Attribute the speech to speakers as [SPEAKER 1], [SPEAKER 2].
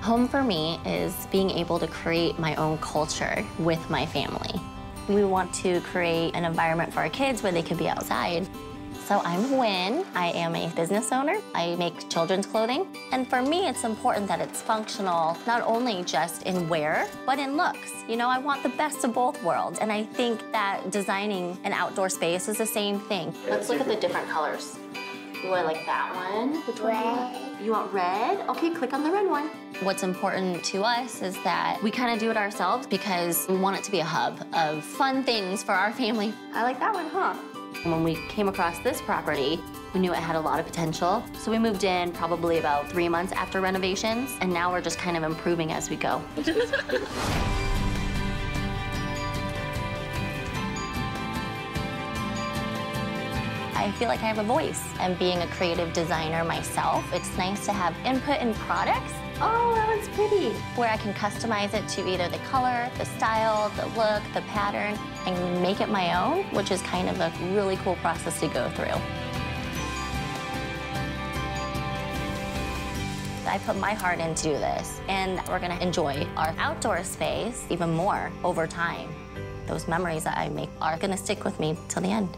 [SPEAKER 1] Home for me is being able to create my own culture with my family. We want to create an environment for our kids where they can be outside. So I'm Uyen. I am a business owner. I make children's clothing. And for me, it's important that it's functional, not only just in wear, but in looks. You know, I want the best of both worlds. And I think that designing an outdoor space is the same thing. Let's look at the different colors. Ooh, I like that one. Which one do you want? You want red? Okay, click on the red one. What's important to us is that we kind of do it ourselves because we want it to be a hub of fun things for our family. I like that one, huh? When we came across this property, we knew it had a lot of potential. So we moved in probably about 3 months after renovations, and now we're just kind of improving as we go. I feel like I have a voice. And being a creative designer myself, it's nice to have input in products. Oh, that one's pretty. Where I can customize it to either the color, the style, the look, the pattern, and make it my own, which is kind of a really cool process to go through. I put my heart into this, and we're gonna enjoy our outdoor space even more over time. Those memories that I make are gonna stick with me till the end.